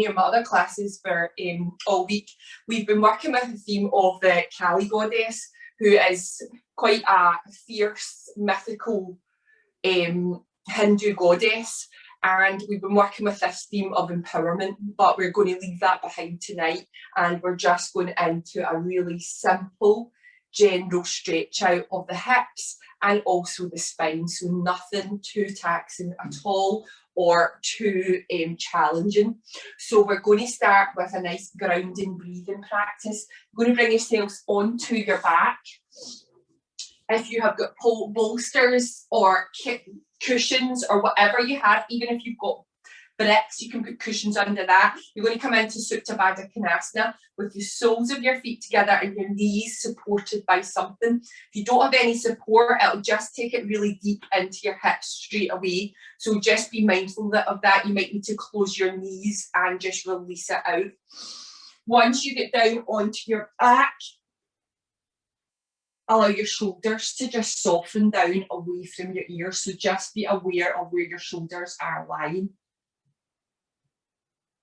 your mother classes for all week, we've been working with the theme of the Kali goddess, who is quite a fierce, mythical Hindu goddess. And we've been working with this theme of empowerment, but we're going to leave that behind tonight. And we're just going into a really simple, general stretch out of the hips and also the spine. So nothing too taxing at all or too challenging. So we're going to start with a nice grounding breathing practice. You're going to bring yourselves onto your back. If you have got bolsters or cushions or whatever you have, even if you've got bricks, you can put cushions under that. You're going to come into Supta Baddha Konasana with the soles of your feet together and your knees supported by something. If you don't have any support, it'll just take it really deep into your hips straight away. So just be mindful of that. You might need to close your knees and just release it out. Once you get down onto your back, allow your shoulders to just soften down away from your ears. So just be aware of where your shoulders are lying.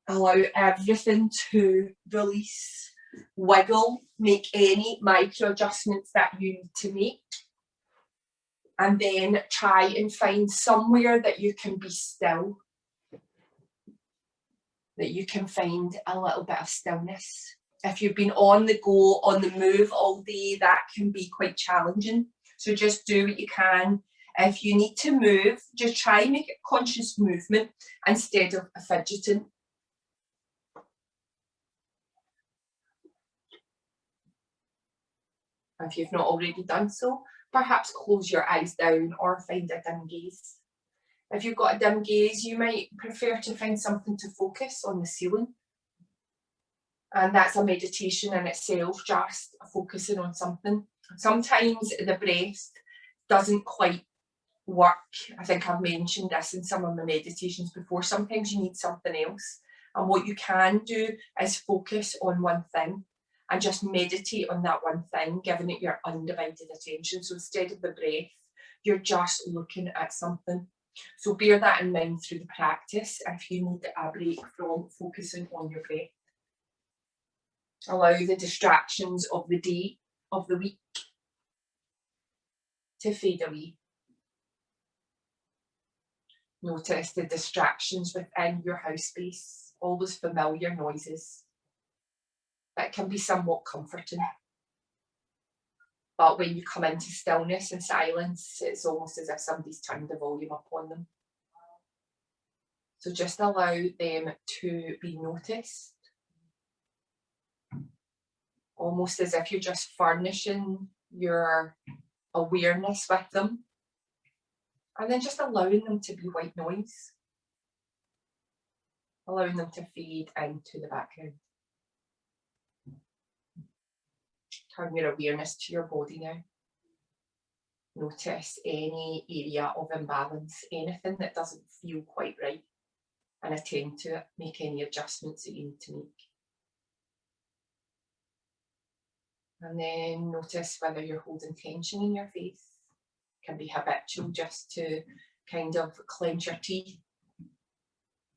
Allow everything to release, wiggle, make any micro adjustments that you need to make. And then try and find somewhere that you can be still, that you can find a little bit of stillness. If you've been on the go, on the move all day, that can be quite challenging. So just do what you can. If you need to move, just try and make it conscious movement instead of fidgeting. If you've not already done so, perhaps close your eyes down or find a dim gaze. If you've got a dim gaze, you might prefer to find something to focus on the ceiling. And that's a meditation in itself, just focusing on something. Sometimes the breath doesn't quite work. I think I've mentioned this in some of my meditations before. Sometimes you need something else. And what you can do is focus on one thing and just meditate on that one thing, giving it your undivided attention. So instead of the breath, you're just looking at something. So bear that in mind through the practice if you need a break from focusing on your breath. Allow the distractions of the day, of the week, to fade away. Notice the distractions within your house space, all those familiar noises. That can be somewhat comforting. But when you come into stillness and silence, it's almost as if somebody's turned the volume up on them. So just allow them to be noticed. Almost as if you're just furnishing your awareness with them. And then just allowing them to be white noise. Allowing them to fade into the background. Turn your awareness to your body now. Notice any area of imbalance, anything that doesn't feel quite right, and attend to it. Make any adjustments that you need to make. And then notice whether you're holding tension in your face. It can be habitual just to kind of clench your teeth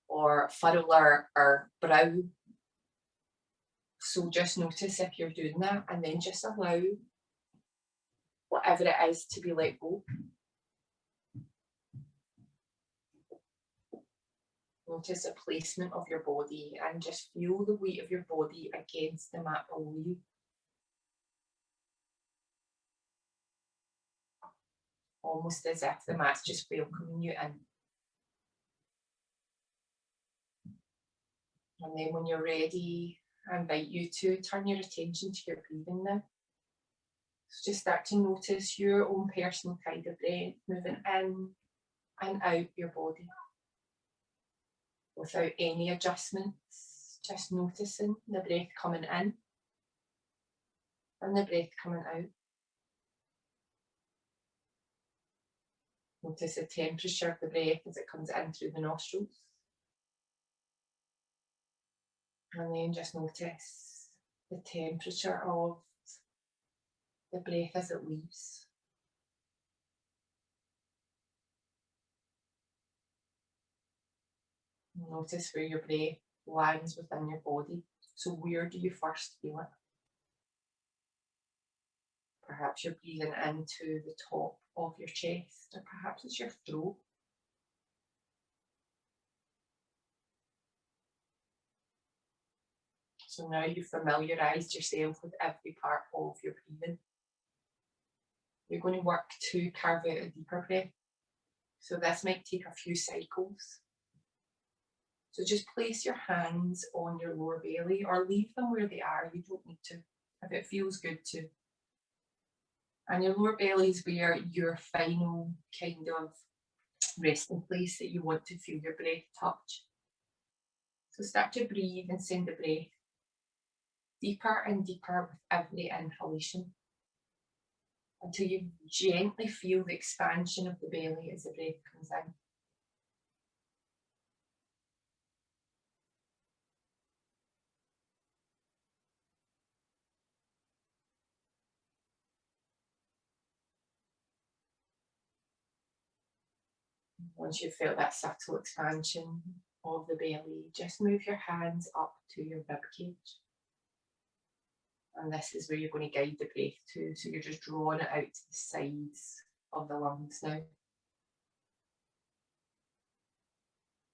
or furrow our brow. So just notice if you're doing that, and then just allow whatever it is to be let go. Notice the placement of your body and just feel the weight of your body against the mat below you. Almost as if the mat's just welcoming you in. And then when you're ready, I invite you to turn your attention to your breathing now. So just start to notice your own personal kind of breath moving in and out your body. Without any adjustments, just noticing the breath coming in and the breath coming out. Notice the temperature of the breath as it comes in through the nostrils. And then just notice the temperature of the breath as it leaves. Notice where your breath lands within your body. So where do you first feel it? Perhaps you're breathing into the top of your chest, or perhaps it's your throat. So now you've familiarised yourself with every part of your breathing. You're going to work to carve out a deeper breath. So this might take a few cycles. So just place your hands on your lower belly or leave them where they are. You don't need to, if it feels good to. And your lower belly is where your final kind of resting place that you want to feel your breath touch. So start to breathe and send the breath deeper and deeper with every inhalation until you gently feel the expansion of the belly as the breath comes in. Once you've felt that subtle expansion of the belly, just move your hands up to your rib cage. And this is where you're going to guide the breath to. So you're just drawing it out to the sides of the lungs now.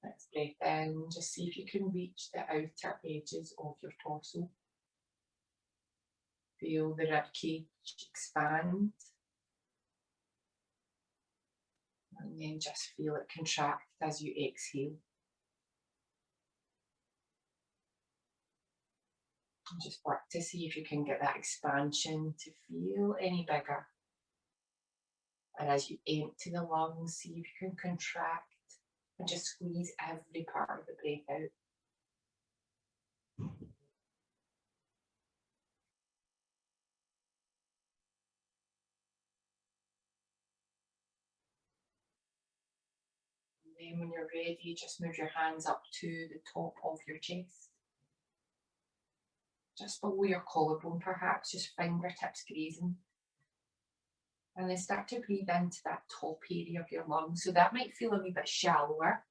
Let's breathe in. Just see if you can reach the outer edges of your torso. Feel the rib cage expand. And then just feel it contract as you exhale. And just work to see if you can get that expansion to feel any bigger. And as you empty the lungs, see if you can contract and just squeeze every part of the breath out. And then when you're ready, just move your hands up to the top of your chest. Just below your collarbone perhaps, just fingertips grazing. And then start to breathe into that top area of your lungs. So that might feel a wee bit shallower.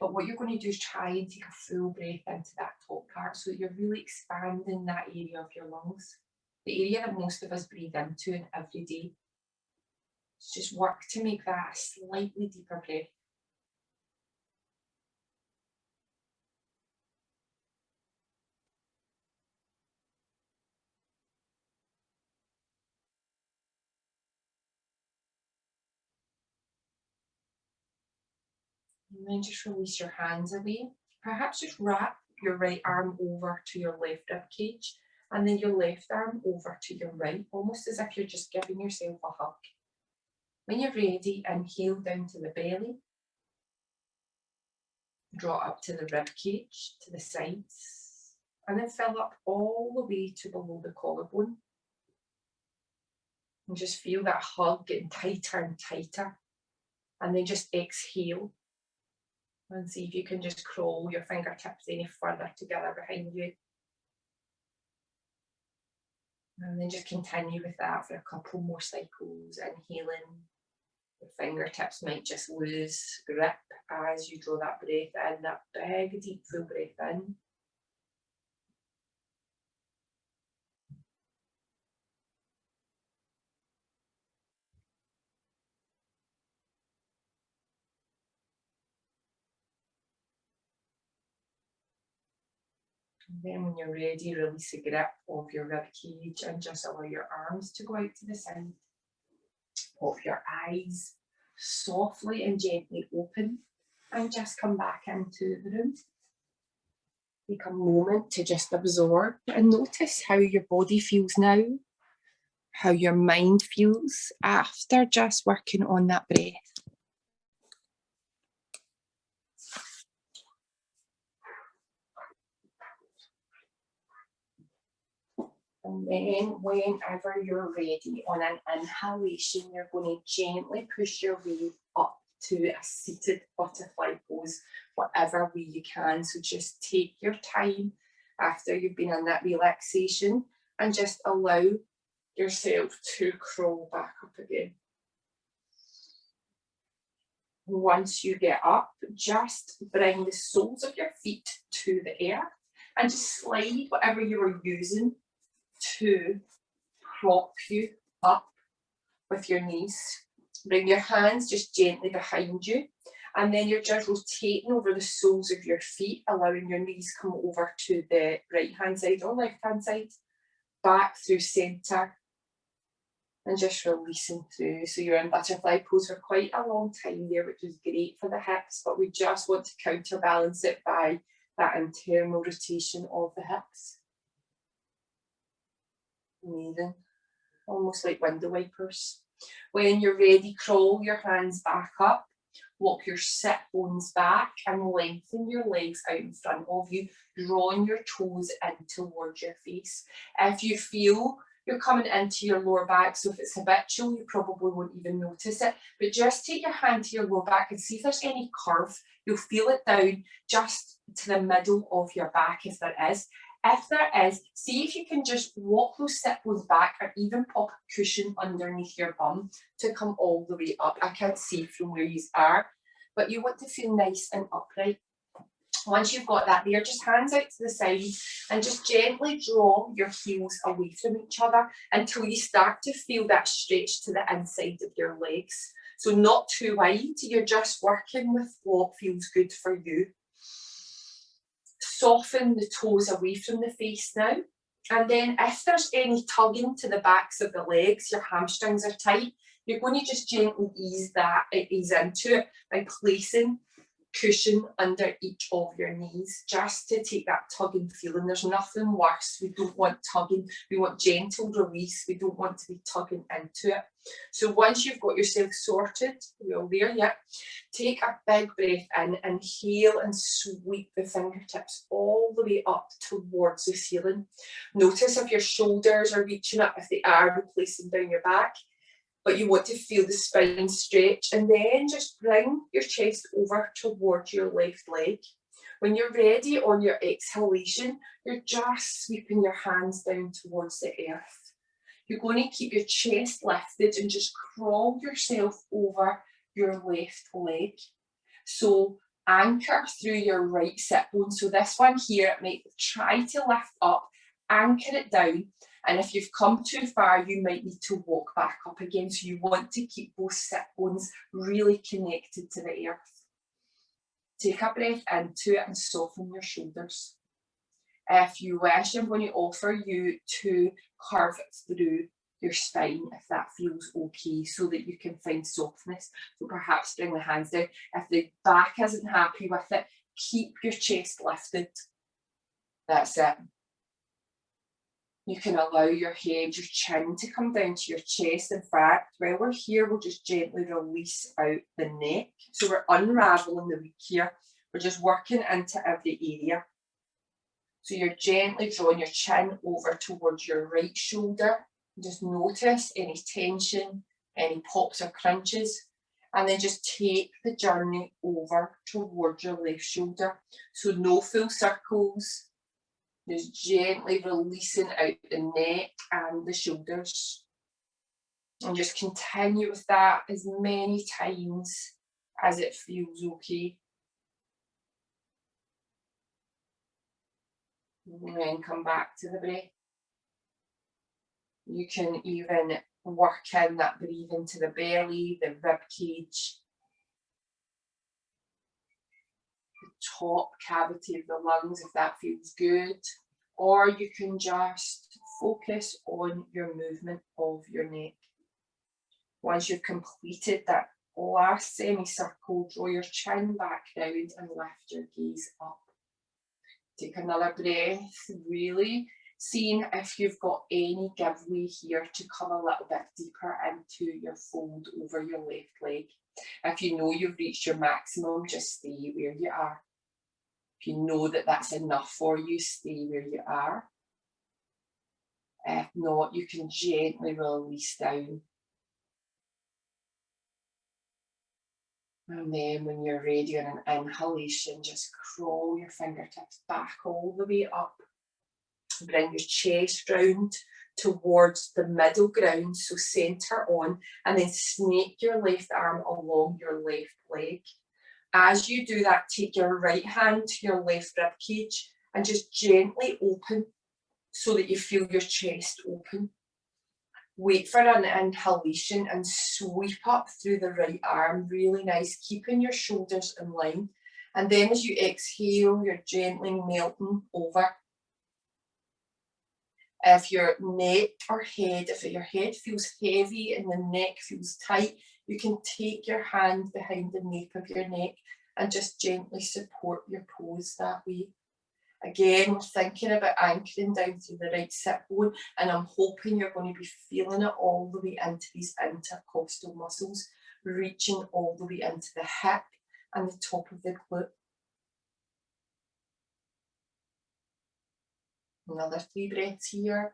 But what you're going to do is try and take a full breath into that top part so that you're really expanding that area of your lungs. The area that most of us breathe into in every day. Just work to make that a slightly deeper breath. And then just release your hands away. Perhaps just wrap your right arm over to your left rib cage and then your left arm over to your right, almost as if you're just giving yourself a hug. When you're ready, inhale down to the belly. Draw up to the rib cage, to the sides, and then fill up all the way to below the collarbone. And just feel that hug getting tighter and tighter. And then just exhale. And see if you can just crawl your fingertips any further together behind you. And then just continue with that for a couple more cycles, inhaling. The fingertips might just lose grip as you draw that breath in, that big deep full breath in. And then when you're ready, release the grip of your rib cage and just allow your arms to go out to the side. Pop your eyes softly and gently open and just come back into the room. Take a moment to just absorb and notice how your body feels now, how your mind feels after just working on that breath. And then whenever you're ready, on an inhalation, you're going to gently push your way up to a seated butterfly pose, whatever way you can. So just take your time after you've been in that relaxation and just allow yourself to crawl back up again. Once you get up, just bring the soles of your feet to the earth and just slide whatever you were using to prop you up with your knees. Bring your hands just gently behind you, and then you're just rotating over the soles of your feet, allowing your knees come over to the right hand side or left hand side, back through centre, and just releasing through. So you're in butterfly pose for quite a long time there, which is great for the hips, but we just want to counterbalance it by that internal rotation of the hips. Amazing. Almost like window wipers. When you're ready, crawl your hands back up, walk your sit bones back and lengthen your legs out in front of you, drawing your toes in towards your face. If you feel you're coming into your lower back, so if it's habitual, you probably won't even notice it, but just take your hand to your lower back and see if there's any curve. You'll feel it down just to the middle of your back if there is. If there is, see if you can just walk those sit bones back or even pop a cushion underneath your bum to come all the way up. I can't see from where you are, but you want to feel nice and upright. Once you've got that there, just hands out to the side and just gently draw your heels away from each other until you start to feel that stretch to the inside of your legs. So not too wide, you're just working with what feels good for you. Soften the toes away from the face now. And then if there's any tugging to the backs of the legs, your hamstrings are tight, you're going to just gently ease into it by placing cushion under each of your knees, just to take that tugging feeling. There's nothing worse. We don't want tugging. We want gentle release. We don't want to be tugging into it. So once you've got yourself sorted, well there, yeah, take a big breath in, inhale and sweep the fingertips all the way up towards the ceiling. Notice if your shoulders are reaching up, if they are, releasing down your back. But you want to feel the spine stretch, and then just bring your chest over towards your left leg. When you're ready on your exhalation, you're just sweeping your hands down towards the earth. You're going to keep your chest lifted and just crawl yourself over your left leg. So anchor through your right sit bone. So this one here, it might try to lift up, anchor it down. And if you've come too far, you might need to walk back up again. So you want to keep both sit bones really connected to the earth. Take a breath into it and soften your shoulders. If you wish, I'm going to offer you to curve through your spine if that feels okay, so that you can find softness. So perhaps bring the hands down. If the back isn't happy with it, keep your chest lifted. That's it. You can allow your head, your chin to come down to your chest. In fact, while we're here, we'll just gently release out the neck. So we're unraveling the week here. We're just working into every area. So you're gently drawing your chin over towards your right shoulder. Just notice any tension, any pops or crunches, and then just take the journey over towards your left shoulder. So no full circles. Just gently releasing out the neck and the shoulders. And just continue with that as many times as it feels okay. And then come back to the breath. You can even work in that breathing to the belly, the rib cage, top cavity of the lungs if that feels good, or you can just focus on your movement of your neck. Once you've completed that last semicircle, draw your chin back round and lift your gaze up. Take another breath, really seeing if you've got any give way here to come a little bit deeper into your fold over your left leg. If you know you've reached your maximum, just stay where you are. If you know that that's enough for you, stay where you are. If not, you can gently release down. And then when you're ready on an inhalation, just crawl your fingertips back all the way up. Bring your chest round towards the middle ground, so centre on, and then snake your left arm along your left leg. As you do that, take your right hand to your left rib cage and just gently open so that you feel your chest open. Wait for an inhalation and sweep up through the right arm, really nice, keeping your shoulders in line. And then as you exhale, you're gently melting over. If your neck or head, if your head feels heavy and the neck feels tight, you can take your hand behind the nape of your neck and just gently support your pose that way. Again, we're thinking about anchoring down through the right sit bone, and I'm hoping you're going to be feeling it all the way into these intercostal muscles, reaching all the way into the hip and the top of the glute. Another 3 breaths here.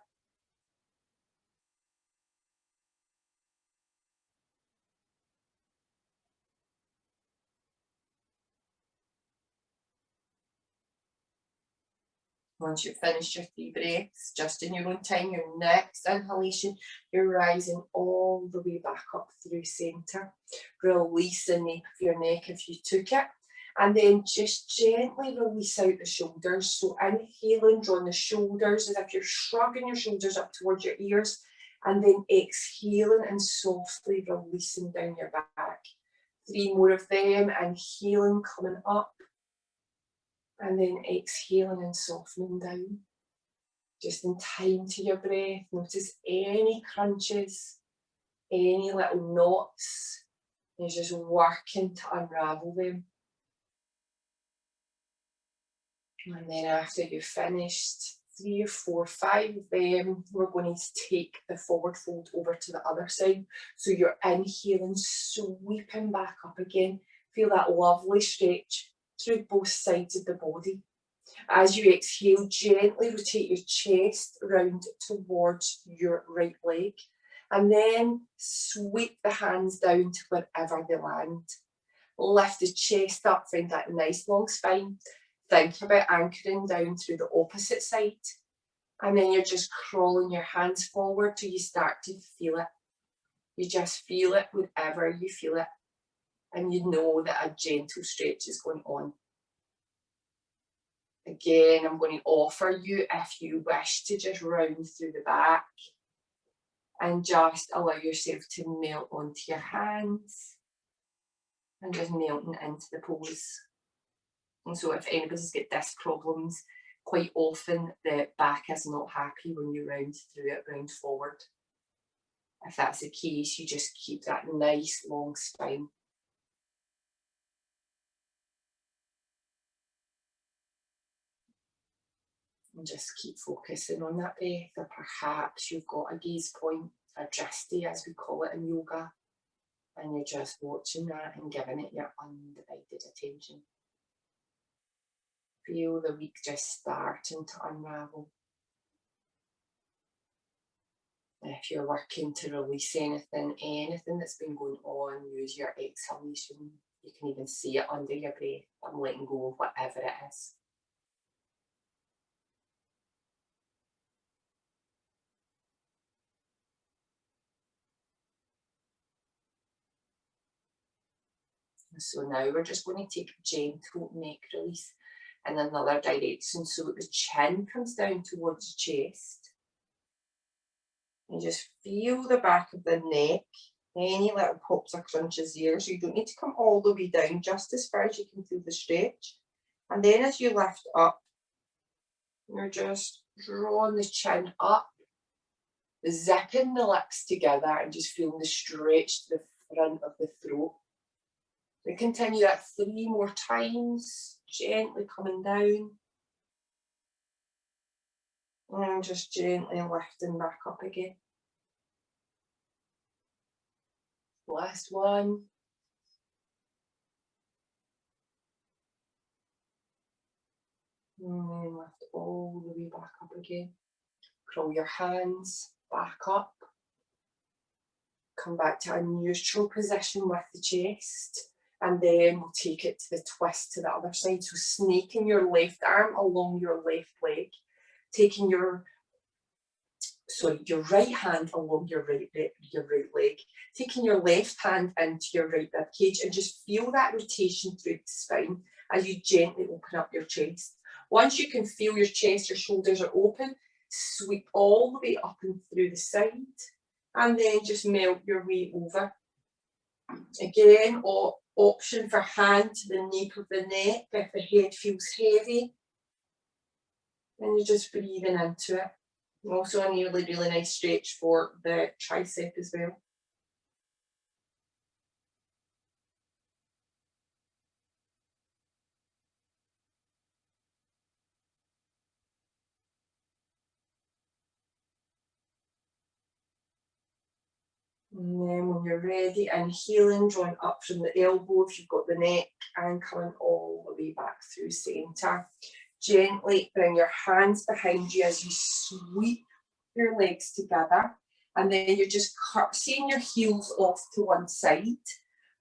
Once you've finished your 3 breaths, just in your own time, your next inhalation, you're rising all the way back up through centre. Release the nape of your neck if you took it. And then just gently release out the shoulders. So inhaling, drawing the shoulders as if you're shrugging your shoulders up towards your ears. And then exhaling and softly releasing down your back. 3 more of them, inhaling, coming up. And then exhaling and softening down. Just in time to your breath. Notice any crunches, any little knots. You're just working to unravel them. And then after you've finished 3 or 4, 5 of them, we're going to take the forward fold over to the other side. So you're inhaling, sweeping back up again. Feel that lovely stretch through both sides of the body. As you exhale, gently rotate your chest round towards your right leg, and then sweep the hands down to wherever they land. Lift the chest up, find that nice long spine. Think about anchoring down through the opposite side, and then you're just crawling your hands forward till you start to feel it. You just feel it wherever you feel it. And you know that a gentle stretch is going on. Again, I'm going to offer you, if you wish, to just round through the back and just allow yourself to melt onto your hands and just melting into the pose. And so if anybody's got disc problems, quite often the back is not happy when you round through it, round forward. If that's the case, you just keep that nice long spine. And just keep focusing on that breath, or perhaps you've got a gaze point, a drishti as we call it in yoga, and you're just watching that and giving it your undivided attention. Feel the week just starting to unravel. If you're working to release anything that's been going on, use your exhalation. You can even see it under your breath. I'm letting go of whatever it is. So now we're just going to take a gentle neck release in another direction so that the chin comes down towards the chest. And just feel the back of the neck, any little pops or crunches there. So you don't need to come all the way down, just as far as you can feel the stretch. And then as you lift up, you're just drawing the chin up, zipping the lips together and just feeling the stretch to the front of the throat. We continue that 3 more times, gently coming down. And just gently lifting back up again. Last one. And then lift all the way back up again. Crawl your hands back up. Come back to a neutral position with the chest. And then we'll take it to the twist to the other side. So snaking your left arm along your left leg. taking your right hand along your right leg, taking your left hand into your right rib cage, and just feel that rotation through the spine as you gently open up your chest. Once you can feel your chest, your shoulders are open, sweep all the way up and through the side, and then just melt your way over. Again, option for hand to the nape of the neck if the head feels heavy. And you're just breathing into it. Also a really, really nice stretch for the tricep as well. And then when you're ready, inhaling, drawing up from the elbow if you've got the neck, and coming all the way back through centre. Gently bring your hands behind you as you sweep your legs together, and then you're just seeing your heels off to one side,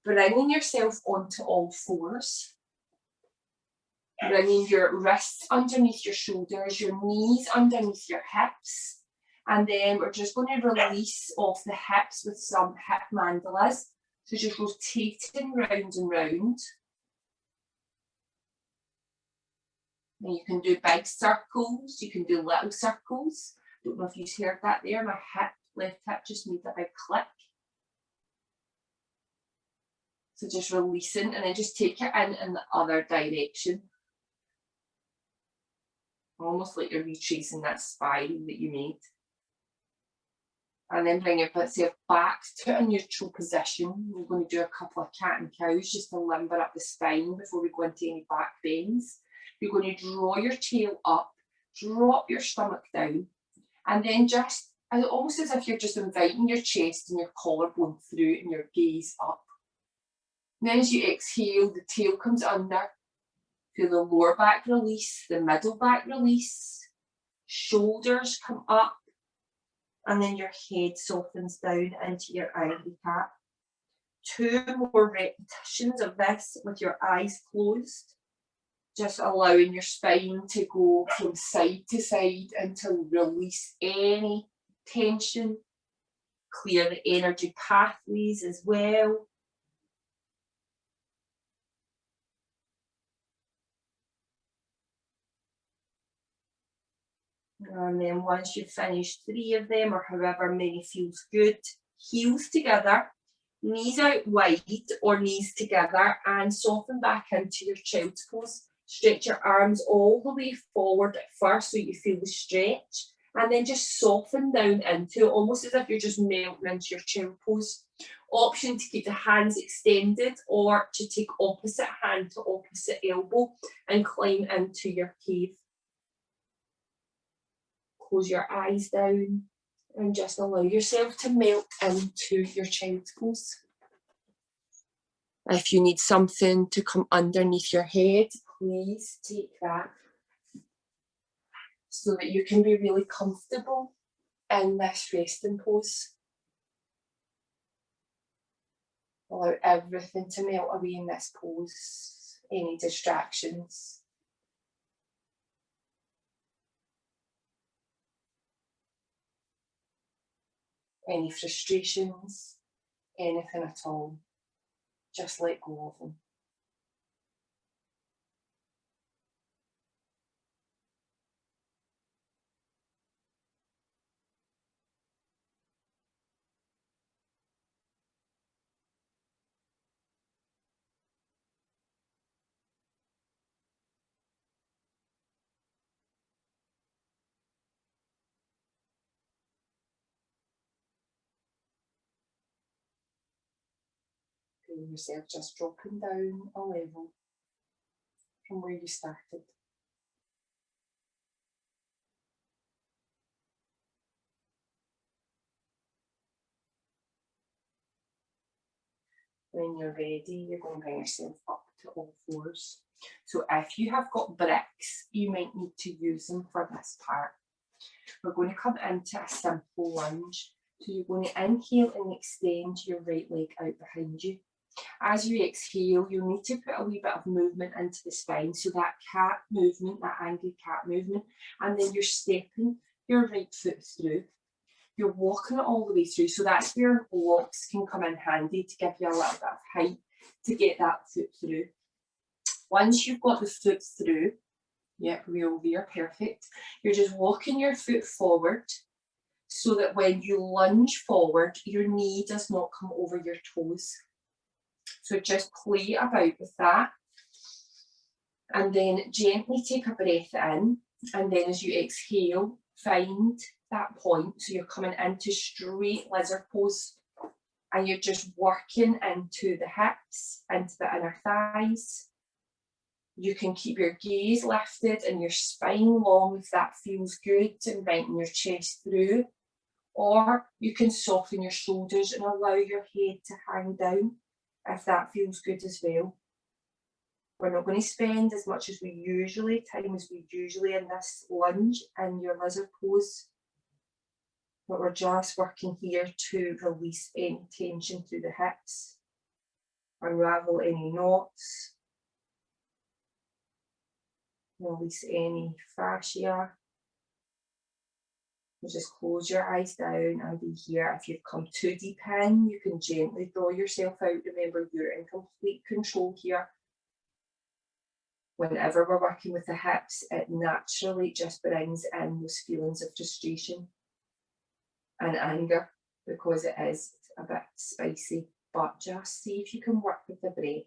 bringing yourself onto all fours, bringing your wrists underneath your shoulders, your knees underneath your hips. And then we're just going to release off the hips with some hip mandalas. So just rotating round and round. And you can do big circles, you can do little circles. Don't know if you've heard that there. My left hip just made a big click. So just releasing, and then just take it in the other direction. Almost like you're retracing that spine that you made. And then bring yourself back to a neutral position. We're going to do a couple of cat and cows just to limber up the spine before we go into any back bends. You're going to draw your tail up, drop your stomach down, and then just almost as if you're just inviting your chest and your collarbone through and your gaze up. And then as you exhale, the tail comes under. Feel the lower back release, the middle back release, shoulders come up, and then your head softens down into your ivory cat. 2 more repetitions of this with your eyes closed. Just allowing your spine to go from side to side until release any tension. Clear the energy pathways as well. And then once you've finished 3 of them, or however many feels good, heels together, knees out wide or knees together, and soften back into your child's pose. Stretch your arms all the way forward at first so you feel the stretch, and then just soften down into it, almost as if you're just melting into your child pose. Option to keep the hands extended, or to take opposite hand to opposite elbow and climb into your cave. Close your eyes down and just allow yourself to melt into your child's pose. If you need something to come underneath your head, please take that so that you can be really comfortable in this resting pose. Allow everything to melt away in this pose, any distractions. Any frustrations, anything at all, just let go of them. Feel yourself just dropping down a level from where you started. When you're ready, you're going to bring yourself up to all fours. So if you have got bricks, you might need to use them for this part. We're going to come into a simple lunge. So you're going to inhale and extend your right leg out behind you. As you exhale, you'll need to put a wee bit of movement into the spine. So that cat movement, that angled cat movement, and then you're stepping your right foot through. You're walking it all the way through. So that's where blocks can come in handy to give you a little bit of height to get that foot through. Once you've got the foot through, yep, we're over here, perfect. You're just walking your foot forward so that when you lunge forward, your knee does not come over your toes. So just play about with that. And then gently take a breath in. And then as you exhale, find that point. So you're coming into straight lizard pose. And you're just working into the hips, into the inner thighs. You can keep your gaze lifted and your spine long if that feels good, and bringing your chest through. Or you can soften your shoulders and allow your head to hang down if that feels good as well. We're not going to spend as much as we usually in this lunge in your lizard pose, but we're just working here to release any tension through the hips, unravel any knots, release any fascia. You just close your eyes down and be here. If you've come too deep in, you can gently draw yourself out. Remember, you're in complete control here. Whenever we're working with the hips, it naturally just brings in those feelings of frustration and anger because it is a bit spicy. But just see if you can work with the breath.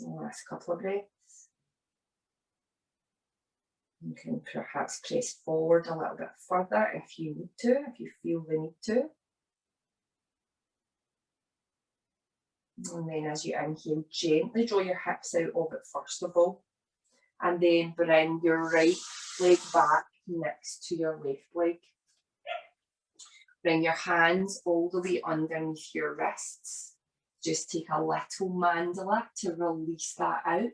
Last couple of breaths. You can perhaps press forward a little bit further if you need to, if you feel the need to. And then as you inhale, gently draw your hips out of it first of all. And then bring your right leg back next to your left leg. Bring your hands all the way underneath your wrists. Just take a little mandala to release that out.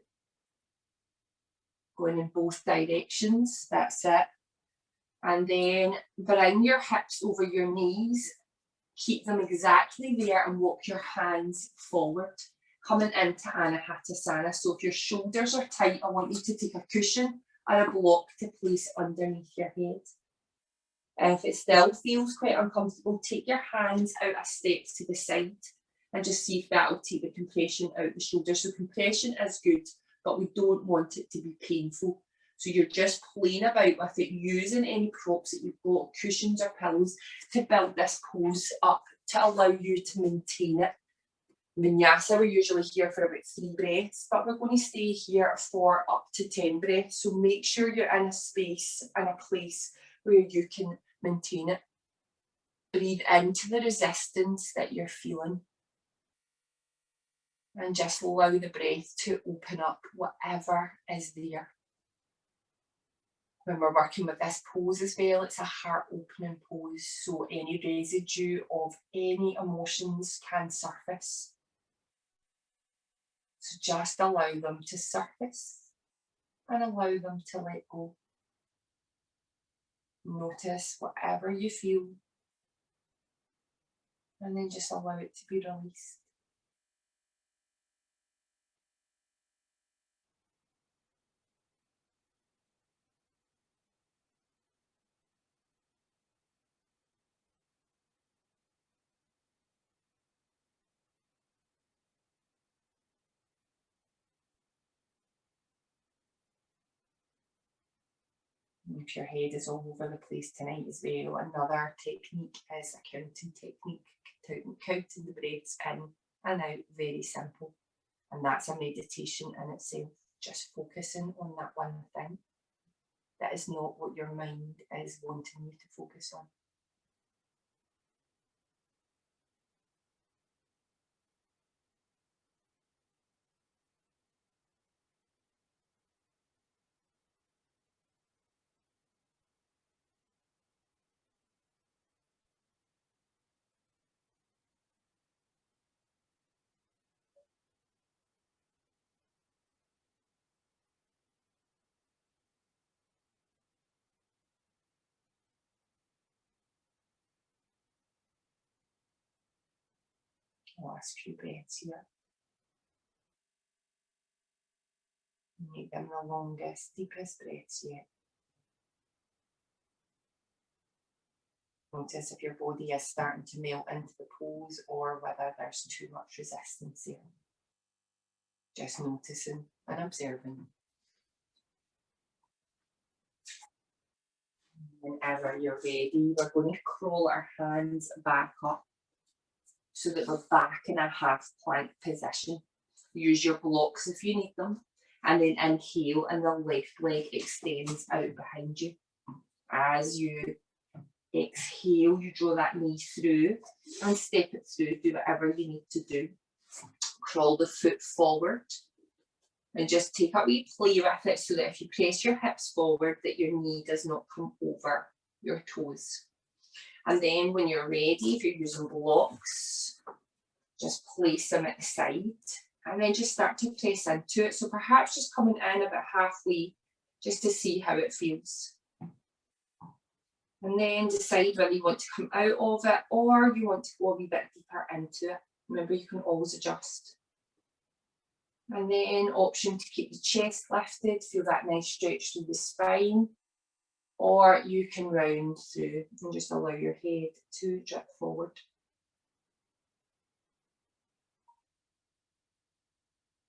Going in both directions, that's it. And then bring your hips over your knees. Keep them exactly there and walk your hands forward, coming into Anahatasana. So if your shoulders are tight, I want you to take a cushion or a block to place underneath your head. If it still feels quite uncomfortable, take your hands out a step to the side and just see if that will take the compression out the shoulders. So compression is good, but we don't want it to be painful. So you're just playing about with it, using any props that you've got, cushions or pillows, to build this pose up to allow you to maintain it. Vinyasa, we're usually here for about 3 breaths, but we're going to stay here for up to 10 breaths. So make sure you're in a space and a place where you can maintain it. Breathe into the resistance that you're feeling. And just allow the breath to open up whatever is there. When we're working with this pose as well, it's a heart opening pose, so any residue of any emotions can surface. So just allow them to surface and allow them to let go. Notice whatever you feel and then just allow it to be released. If your head is all over the place tonight as well, another technique is a counting technique, counting the breaths in and out, very simple. And that's a meditation in itself, just focusing on that one thing. That is not what your mind is wanting you to focus on. Last few breaths here. Make them the longest, deepest breaths yet. Notice if your body is starting to melt into the pose or whether there's too much resistance there. Just noticing and observing. Whenever you're ready, we're going to crawl our hands back up so that we're back in a half plank position. Use your blocks if you need them. And then inhale and the left leg extends out behind you. As you exhale, you draw that knee through and step it through. Do whatever you need to do. Crawl the foot forward and just take a wee play with it so that if you press your hips forward, that your knee does not come over your toes. And then when you're ready, if you're using blocks, just place them at the side and then just start to press into it. So perhaps just coming in about halfway just to see how it feels. And then decide whether you want to come out of it or you want to go a wee bit deeper into it. Remember, you can always adjust. And then option to keep the chest lifted, feel that nice stretch through the spine. Or you can round through and just allow your head to drip forward.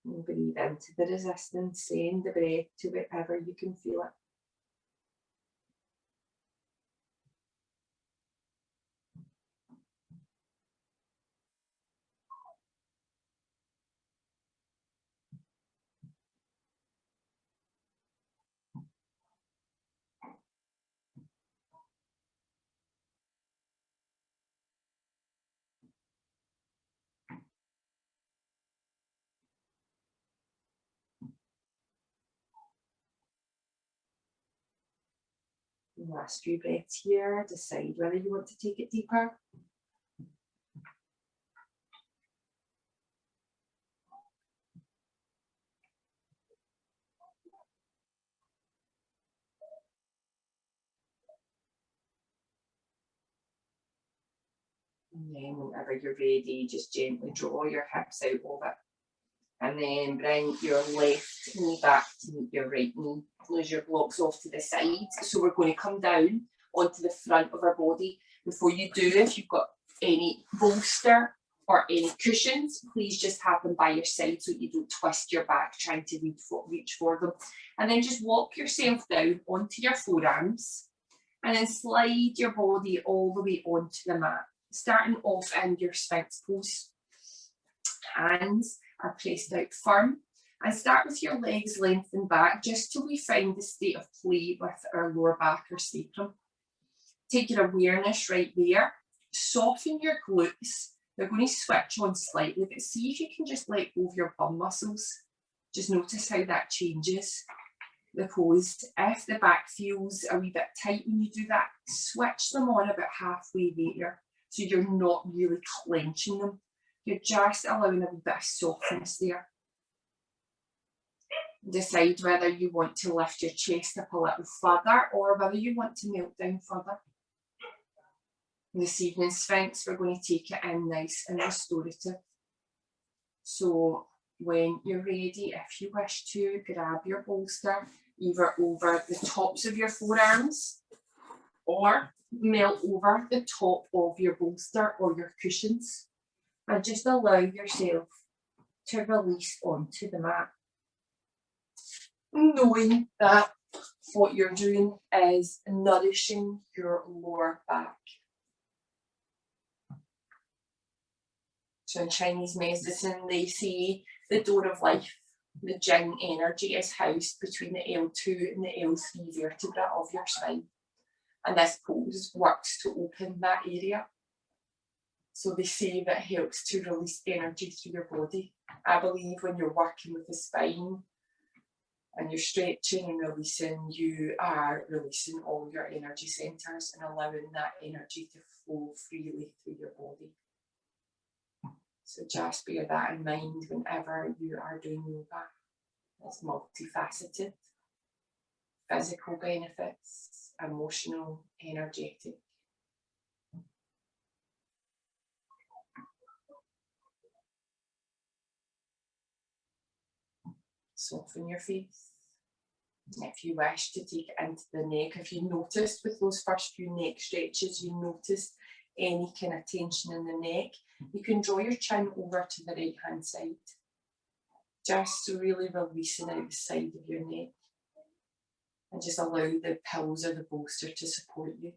And breathe into the resistance, send the breath to wherever you can feel it. Last few breaths here, decide whether you want to take it deeper. And then whenever you're ready, just gently draw your hips out of it. And then bring your left knee back to meet your right knee. Close your blocks off to the side. So we're going to come down onto the front of our body. Before you do, if you've got any bolster or any cushions, please just have them by your side so you don't twist your back trying to reach for them. And then just walk yourself down onto your forearms and then slide your body all the way onto the mat. Starting off in your Sphinx pose. Hands are pressed out firm and start with your legs lengthened back just till we find the state of play with our lower back or sacrum. Take your awareness right there, soften your glutes. They're going to switch on slightly, but see if you can just let go of your bum muscles. Just notice how that changes the pose. If the back feels a wee bit tight when you do that, switch them on about halfway there so you're not really clenching them. You're just allowing a wee bit of softness there. Decide whether you want to lift your chest up a little further or whether you want to melt down further. This evening Sphinx, we're going to take it in nice and restorative. So when you're ready, if you wish to, grab your bolster either over the tops of your forearms or melt over the top of your bolster or your cushions. And just allow yourself to release onto the mat. Knowing that what you're doing is nourishing your lower back. So in Chinese medicine, they say the door of life, the Jing energy, is housed between the L2 and the L3 vertebra of your spine. And this pose works to open that area. So they say that it helps to release energy through your body. I believe when you're working with the spine and you're stretching and releasing, you are releasing all your energy centres and allowing that energy to flow freely through your body. So just bear that in mind whenever you are doing yoga. It's multifaceted, physical benefits, emotional, energetic. Soften your face. If you wish to take it into the neck, if you noticed with those first few neck stretches, you noticed any kind of tension in the neck, you can draw your chin over to the right hand side. Just really releasing out the side of your neck. And just allow the pillows or the bolster to support you.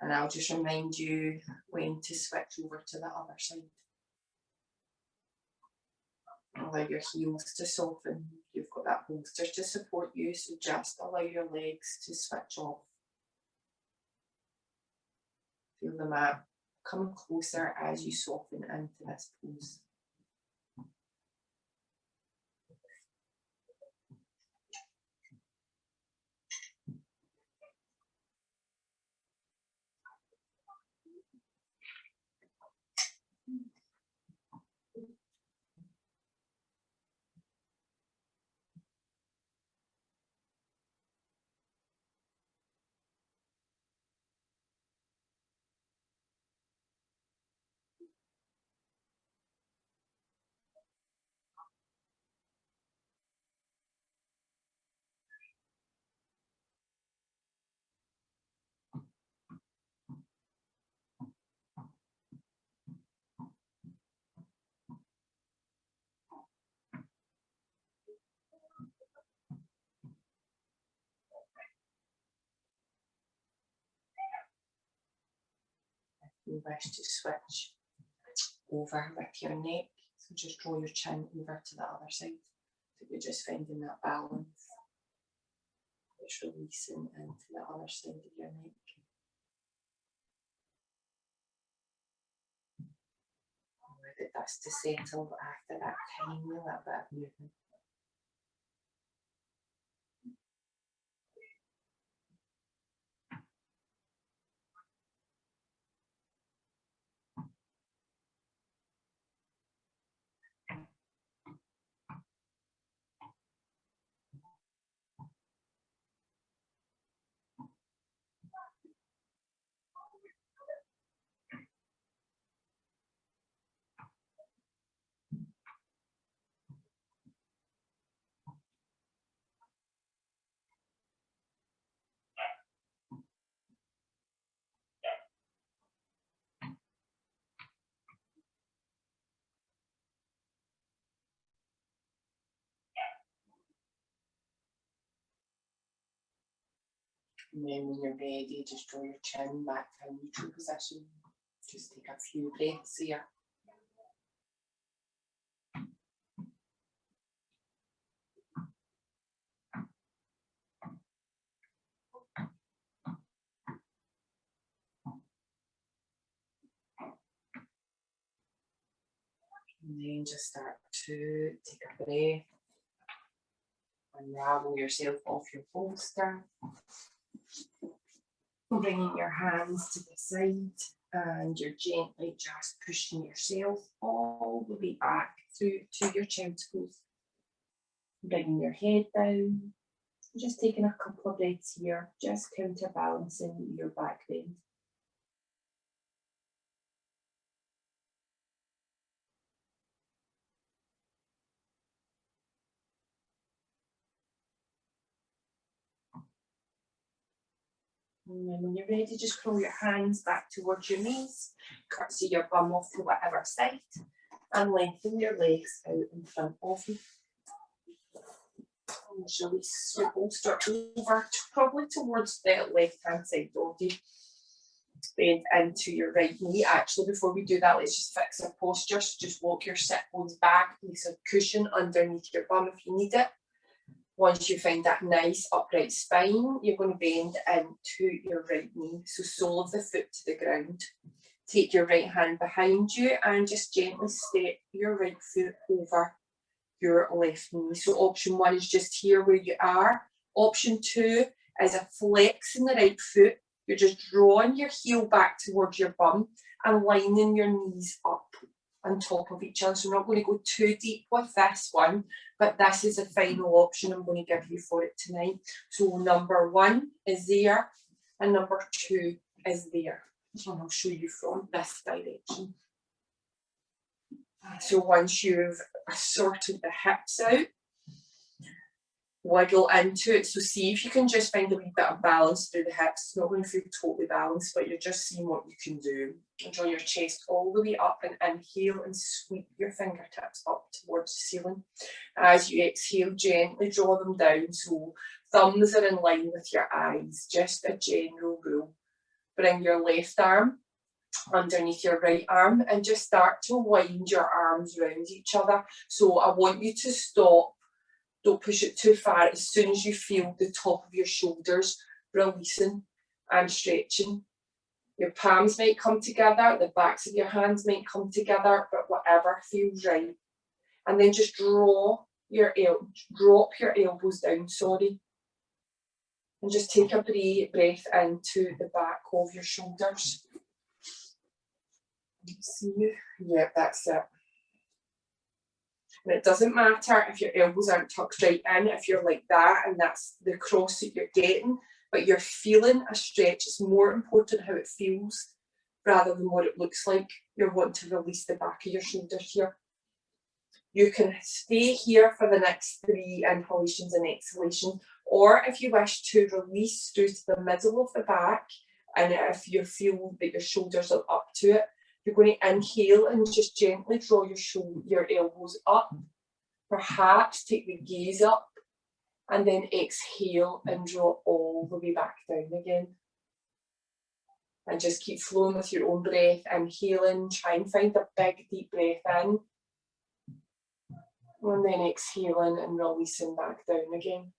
And I'll just remind you when to switch over to the other side. Allow your heels to soften. You've got that bolster to support you, so just allow your legs to switch off. Feel the mat come closer as you soften into this pose. You wish to switch over with your neck, so just draw your chin over to the other side. So you're just finding that balance. Just releasing into the other side of your neck. Allow the dust to settle after that tiny little bit of movement. And then when you're ready, just draw your chin back to a neutral position. Just take a few breaths here. And then just start to take a breath. Unravel yourself off your bolster. Bringing your hands to the side, and you're gently just pushing yourself all the way back through to your child's pose. Bringing your head down. Just taking a couple of breaths here, just counterbalancing your back bend. And then when you're ready, just curl your hands back towards your knees, curtsy your bum off to whatever side, and lengthen your legs out in front of you. And release your bolster over probably towards the left-hand side body. Bend into your right knee. Actually, before we do that, let's just fix our posture. So just walk your sit bones back, place a cushion underneath your bum if you need it. Once you find that nice upright spine, you're going to bend into your right knee. So sole of the foot to the ground. Take your right hand behind you and just gently step your right foot over your left knee. So option one is just here where you are. Option two is a flex in the right foot. You're just drawing your heel back towards your bum and lining your knees up on top of each other. So we're not going to go too deep with this one, but this is the final option I'm going to give you for it tonight. So number one is there and number two is there. And I'll show you from this direction. So once you've sorted the hips out, wiggle into it. So see if you can just find a wee bit of balance through the hips. It's not going to feel totally balanced, but you're just seeing what you can do. And draw your chest all the way up and inhale and sweep your fingertips up towards the ceiling. As you exhale, gently draw them down so thumbs are in line with your eyes, just a general rule. Bring your left arm underneath your right arm and just start to wind your arms around each other. So I want you to stop. Don't push it too far. As soon as you feel the top of your shoulders releasing and stretching, your palms might come together, the backs of your hands might come together, but whatever feels right. And then just drop your elbows down, and just take a breath into the back of your shoulders. See you? Yeah, that's it. And it doesn't matter if your elbows aren't tucked right in, if you're like that and that's the cross that you're getting, but you're feeling a stretch. It's more important how it feels rather than what it looks like. You're wanting to release the back of your shoulders here. You can stay here for the next 3 inhalations and exhalations, or if you wish to release through to the middle of the back, and if you feel that your shoulders are up to it, you're going to inhale and just gently draw your elbows up. Perhaps take the gaze up, and then exhale and draw all the way back down again. And just keep flowing with your own breath, inhaling, try and find a big deep breath in. And then exhaling and releasing back down again.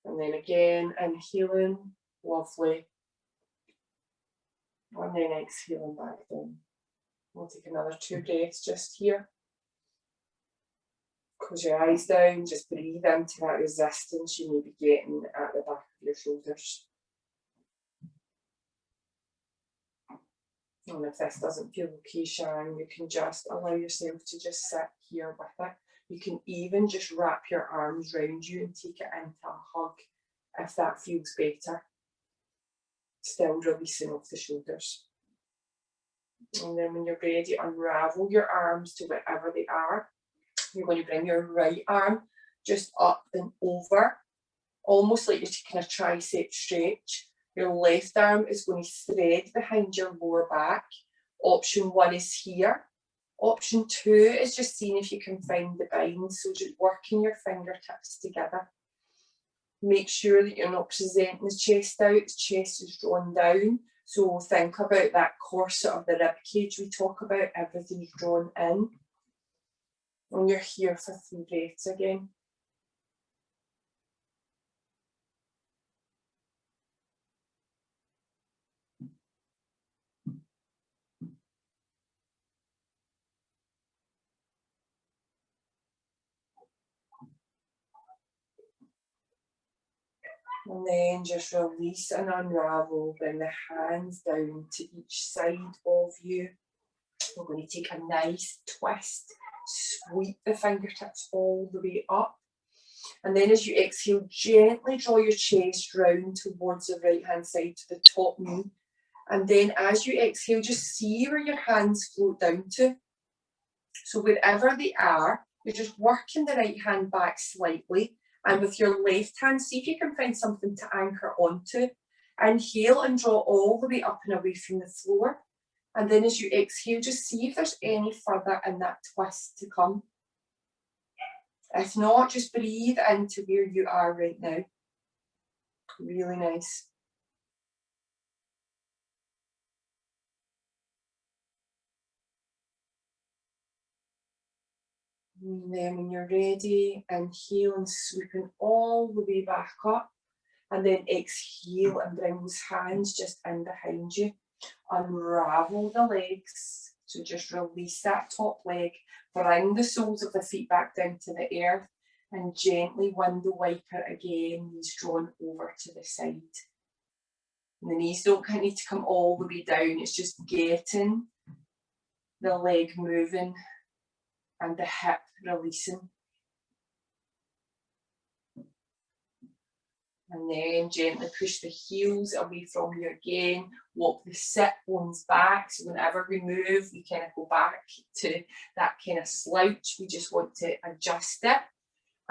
And then again, inhaling, lovely. And then exhaling back down. We'll take another 2 breaths just here. Close your eyes down, just breathe into that resistance you may be getting at the back of your shoulders. And if this doesn't feel okay, Sharon, you can just allow yourself to just sit here with it. You can even just wrap your arms around you and take it into a hug if that feels better. Still releasing off the shoulders. And then when you're ready, unravel your arms to wherever they are. You're going to bring your right arm just up and over, almost like you're taking a tricep stretch. Your left arm is going to thread behind your lower back. Option 1 is here. Option 2 is just seeing if you can find the bind. So just working your fingertips together. Make sure that you're not presenting the chest out. The chest is drawn down. So think about that corset of the rib cage we talk about. Everything's drawn in. And you're here for 3 breaths again. And then just release and unravel. Bring the hands down to each side of you. We're going to take a nice twist. Sweep the fingertips all the way up. And then as you exhale, gently draw your chest round towards the right hand side to the top knee. And then as you exhale, just see where your hands float down to. So wherever they are, you're just working the right hand back slightly. And with your left hand, see if you can find something to anchor onto. Inhale and draw all the way up and away from the floor. And then as you exhale, just see if there's any further in that twist to come. If not, just breathe into where you are right now. Really nice. And then when you're ready, inhale and sweeping all the way back up. And then exhale and bring those hands just in behind you. Unravel the legs. So just release that top leg. Bring the soles of the feet back down to the earth. And gently window wiper again, knees drawn over to the side. And the knees don't need to come all the way down. It's just getting the leg moving and the hip releasing. And then gently push the heels away from you again. Walk the sit bones back. So whenever we move, we kind of go back to that kind of slouch. We just want to adjust it.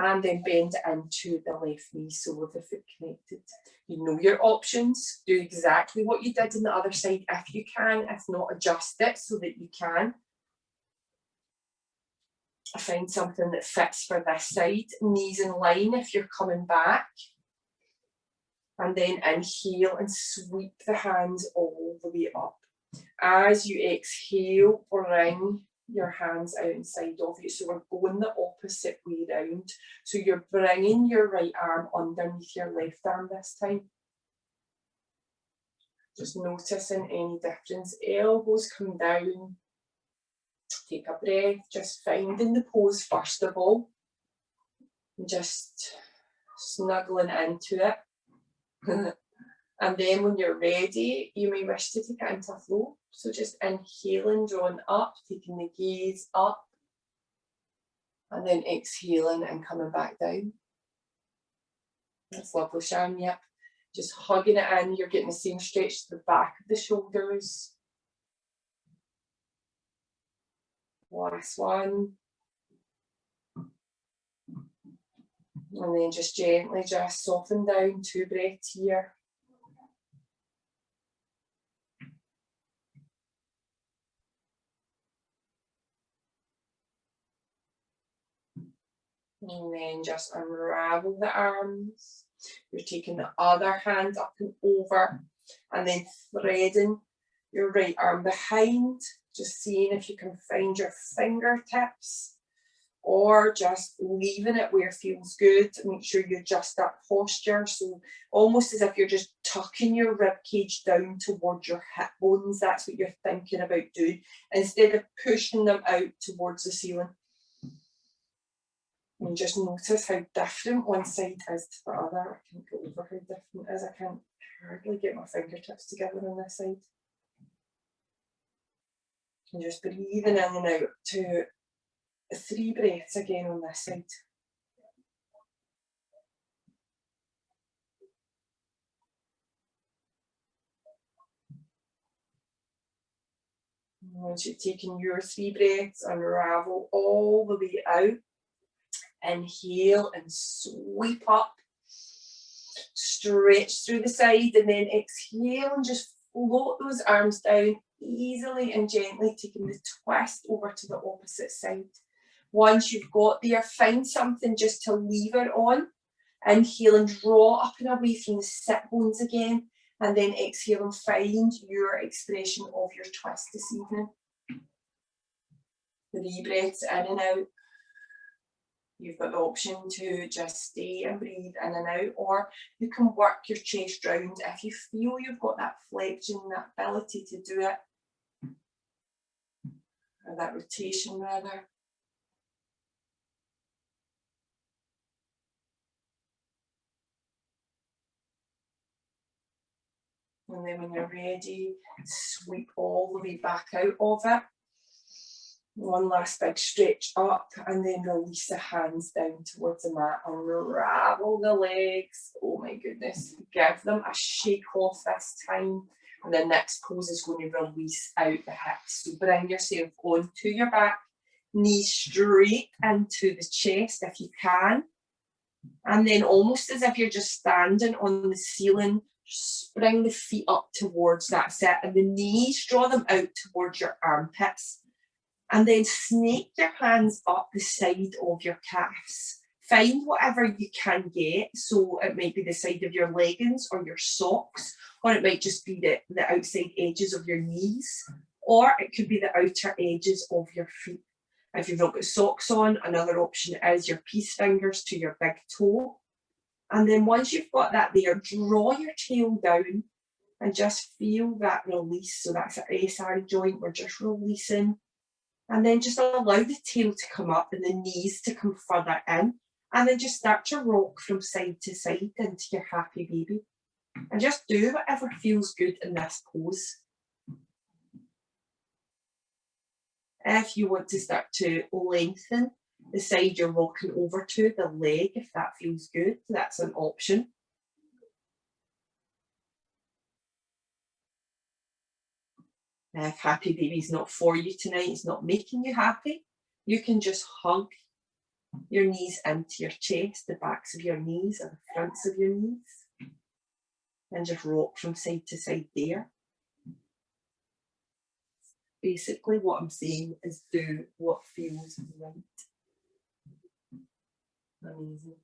And then bend it into the left knee, sole of the foot connected. You know your options. Do exactly what you did on the other side if you can. If not, adjust it so that you can. Find something that fits for this side. Knees in line if you're coming back. And then inhale and sweep the hands all the way up. As you exhale, bring your hands out inside of you. So we're going the opposite way round. So you're bringing your right arm underneath your left arm this time. Just noticing any difference. Elbows come down. Take a breath, just finding the pose first of all. And just snuggling into it. And then when you're ready, you may wish to take it into a flow. So just inhaling, drawing up, taking the gaze up. And then exhaling and coming back down. That's lovely, Sharon, yep. Just hugging it in, you're getting the same stretch to the back of the shoulders. Last one. And then just gently just soften down, 2 breaths here. And then just unravel the arms. You're taking the other hand up and over, and then threading your right arm behind, just seeing if you can find your fingertips, or just leaving it where it feels good. Make sure you adjust that posture, so almost as if you're just tucking your rib cage down towards your hip bones. That's what you're thinking about doing, instead of pushing them out towards the ceiling. And just notice how different one side is to the other. I can't go over how different it is. I can't hardly get my fingertips together on this side. And just breathing in and out to 3 breaths again on this side. And once you've taken your 3 breaths, unravel all the way out. Inhale and sweep up. Stretch through the side, and then exhale and just float those arms down easily and gently, taking the twist over to the opposite side. Once you've got there, find something just to lever on. Inhale and draw up and away from the sit bones again, and then exhale and find your expression of your twist this evening. 3 breaths in and out. You've got the option to just stay and breathe in and out, or you can work your chest round if you feel you've got that flexion, that ability to do it, or that rotation rather. And then when you're ready, sweep all the way back out of it. One last big stretch up, and then release the hands down towards the mat. Unravel the legs. Oh my goodness. Give them a shake off this time. And the next pose is going to release out the hips. So bring yourself onto your back, knees straight into the chest if you can. And then almost as if you're just standing on the ceiling, just bring the feet up towards that set, and the knees, draw them out towards your armpits. And then snake your hands up the side of your calves. Find whatever you can get. So it might be the side of your leggings or your socks, or it might just be the outside edges of your knees, or it could be the outer edges of your feet. If you've not got socks on, another option is your peace fingers to your big toe. And then once you've got that there, draw your tail down and just feel that release. So that's an SI joint, we're just releasing. And then just allow the tail to come up and the knees to come further in. And then just start to rock from side to side into your happy baby. And just do whatever feels good in this pose. If you want to start to lengthen the side you're rocking over to, the leg, if that feels good, that's an option. If happy baby's not for you tonight, it's not making you happy, you can just hug your knees into your chest, the backs of your knees or the fronts of your knees. And just rock from side to side there. Basically what I'm saying is do what feels right. Amazing.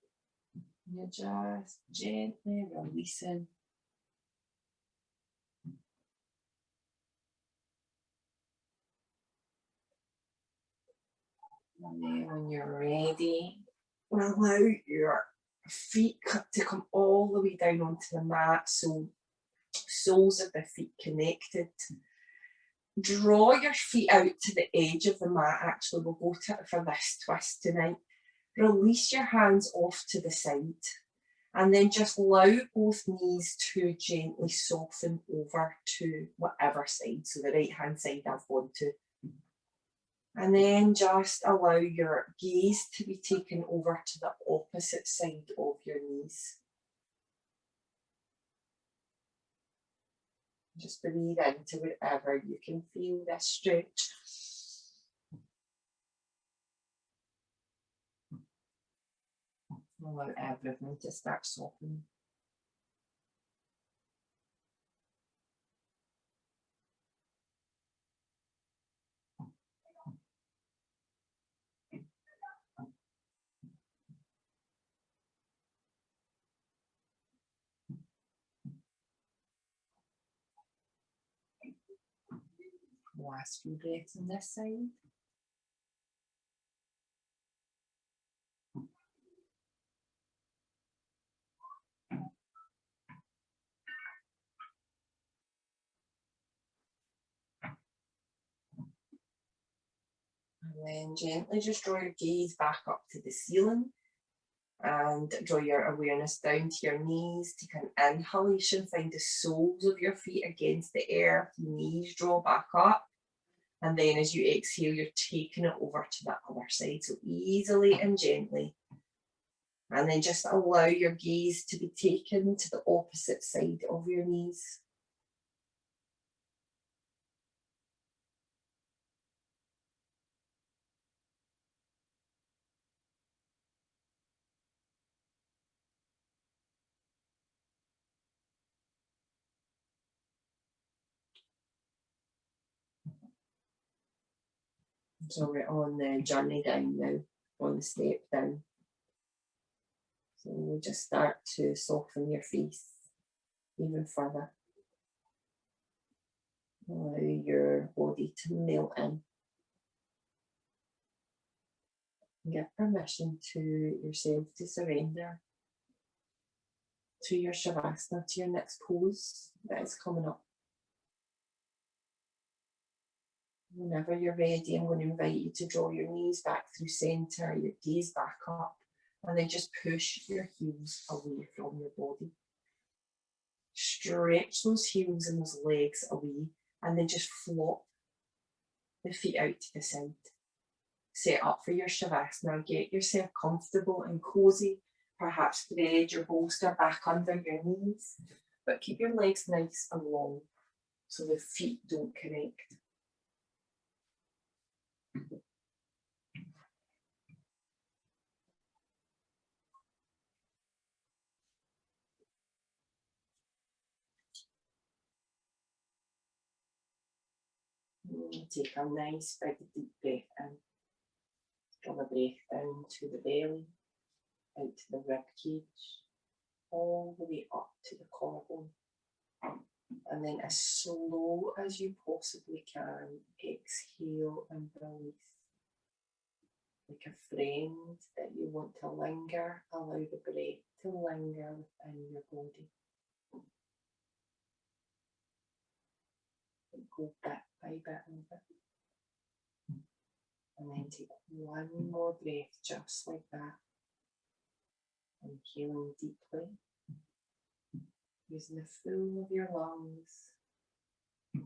You're just gently releasing. And then when you're ready, allow your feet to come all the way down onto the mat, so soles of the feet connected. Draw your feet out to the edge of the mat. Actually, we'll go for this twist tonight. Release your hands off to the side, and then just allow both knees to gently soften over to whatever side. So the right hand side I've gone to. And then just allow your gaze to be taken over to the opposite side of your knees. Just breathe into wherever you can feel this stretch. Allow everything to start softening. Last few breaths on this side. And then gently just draw your gaze back up to the ceiling and draw your awareness down to your knees. Take an inhalation, find the soles of your feet against the earth, knees draw back up. And then as you exhale, you're taking it over to that other side. So easily and gently. And then just allow your gaze to be taken to the opposite side of your knees. So we're on the journey down now, on the step down. So we'll just start to soften your face even further. Allow your body to melt in. Give permission to yourself to surrender to your Shavasana, to your next pose that is coming up. Whenever you're ready, I'm going to invite you to draw your knees back through centre, your gaze back up, and then just push your heels away from your body. Stretch those heels and those legs away, and then just flop the feet out to the side. Set up for your Shavasana. Get yourself comfortable and cozy. Perhaps thread your bolster back under your knees, but keep your legs nice and long so the feet don't connect. Take a nice big deep breath in. Draw the breath down to the belly, out to the rib cage, all the way up to the collarbone. And then as slow as you possibly can, exhale and release. Like a friend that you want to linger, allow the breath to linger within your body. Go bit by bit of it. And then take one more breath just like that. Inhaling deeply, using the full of your lungs. And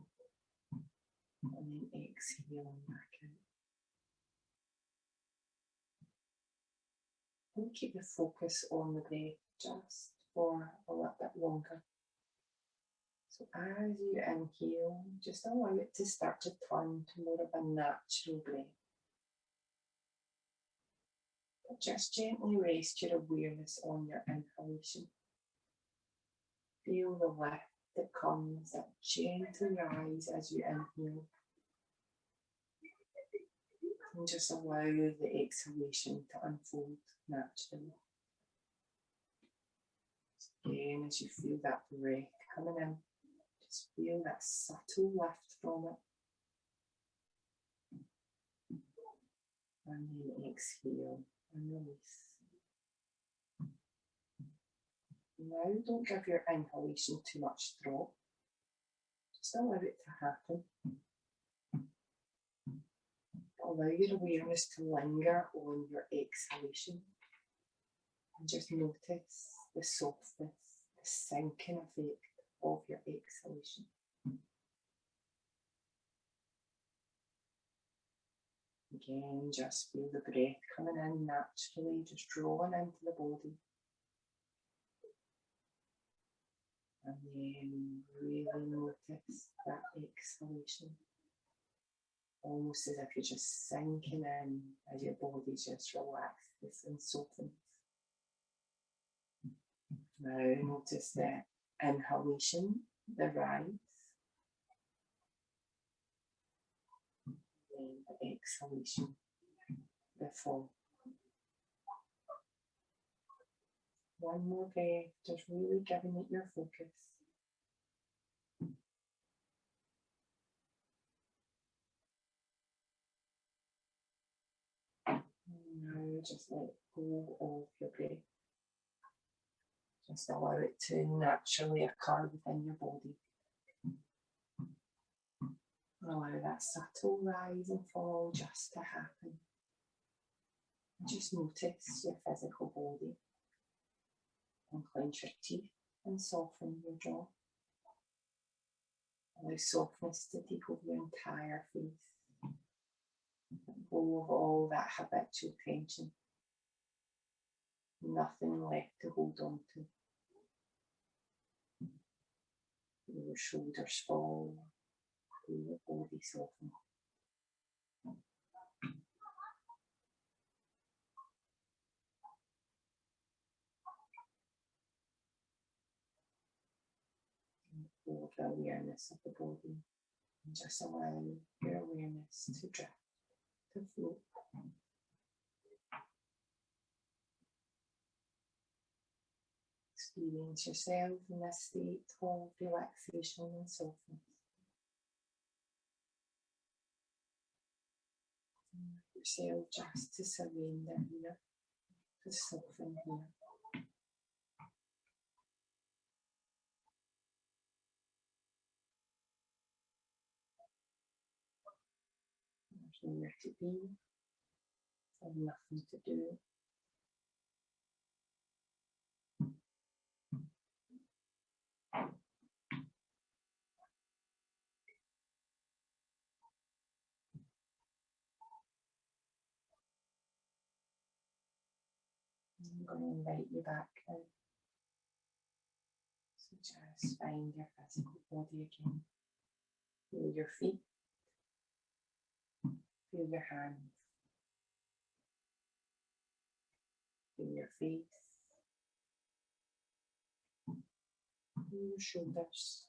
then exhaling back out. And keep the focus on the breath just for a little bit longer. So as you inhale, just allow it to start to turn to more of a natural breath. Just gently rest your awareness on your inhalation. Feel the lift that comes, that gentle rise as you inhale. And just allow the exhalation to unfold naturally. Again, as you feel that breath coming in, just feel that subtle lift from it. And then exhale and release. Now, don't give your inhalation too much thought. Just allow it to happen. Allow your awareness to linger on your exhalation. And just notice the softness, the sinking effect of your exhalation. Again, just feel the breath coming in naturally, just drawing into the body. And then really notice that exhalation. Almost as if you're just sinking in as your body just relaxes and softens. Now notice the inhalation, the rise. And the exhalation, the fall. One more breath, just really giving it your focus. And now just let go of your breath. Just allow it to naturally occur within your body. Allow that subtle rise and fall just to happen. Just notice your physical body. And clench your teeth and soften your jaw. Allow softness to take over your entire face. Let go of all that habitual tension. Nothing left to hold on to. Feel your shoulders fall. Feel your body soften. Hold the awareness of the body. And just allow your awareness to drift, to float. Experience yourself in this state of relaxation and softness. Yourself just to surrender here, to soften here. There's nowhere to be, there's nothing to do. I'm going to invite you back now. So just find your physical body again. Feel your feet. Feel your hands. Feel your face. Feel your shoulders.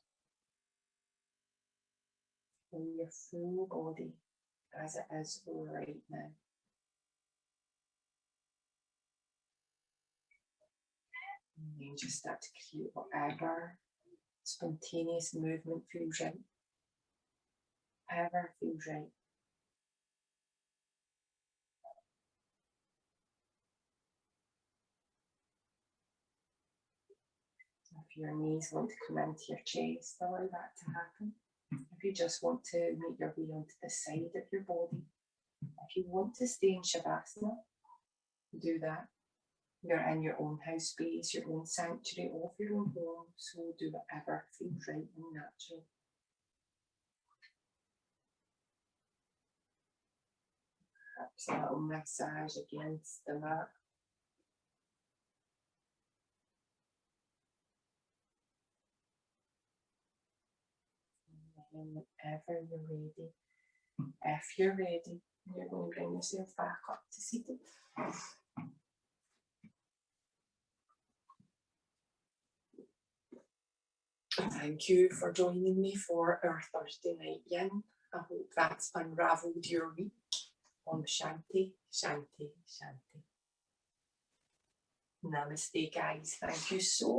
Feel your full body as it is right now. And then just start to create whatever spontaneous movement feels right. Whatever feels right. If your knees want to come into your chest, allow that to happen. If you just want to make your way onto the side of your body, if you want to stay in Shavasana, do that. You're in your own house space, your own sanctuary of your own home, so do whatever feels right and natural. Perhaps a little massage against the mat. And whenever you're ready, if you're ready, you're going to bring yourself back up to seated. Thank you for joining me for our Thursday night yin. I hope that's unravelled your week. Om Shanti, Shanti, Shanti. Namaste, guys. Thank you so